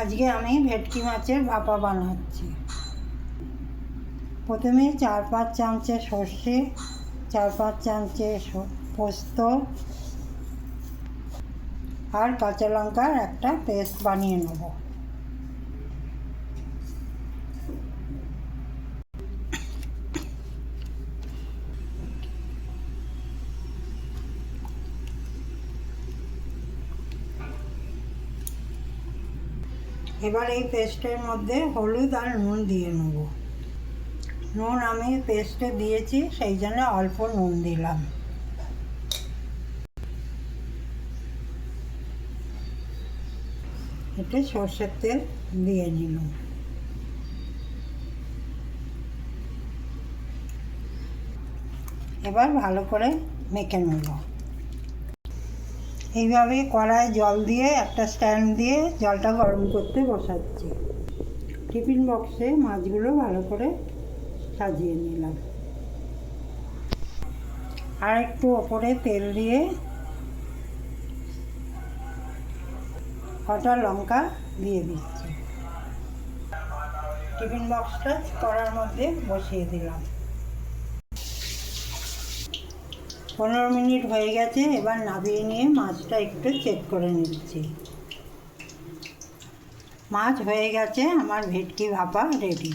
আজকে আমি ভেটকি মাছের ভাপা বানাচ্ছি। প্রথমে 4-5 চামচে সর্ষে, 4-5 চামচে পোস্ত আর কাঁচা লঙ্কার একটা পেস্ট বানিয়ে নেব। এবার এই পেস্টের মধ্যে হলুদ আর নুন দিয়ে নেব। নুন আমি পেস্টে দিয়েছি, সেই জন্য অল্প নুন দিলাম। একটু সর্ষের তেল দিয়ে নিলাম। এবার ভালো করে মেখে নেব। এইভাবে কড়ায় জল দিয়ে একটা স্ট্যান্ড দিয়ে জলটা গরম করতে বসাচ্ছি। টিফিন বক্সে মাছগুলো ভালো করে সাজিয়ে নিলাম। আর একটু ওপরে তেল দিয়ে কটা লঙ্কা দিয়ে দিচ্ছি। টিফিন বক্সটা কড়ার মধ্যে বসিয়ে দিলাম। 15 মিনিট হয়ে গেছে। এবার নামিয়ে নিয়ে মাছটা একটু চেক করে নিচ্ছি। মাছ হয়ে গেছে, আমার ভেটকি ভাপা রেডি।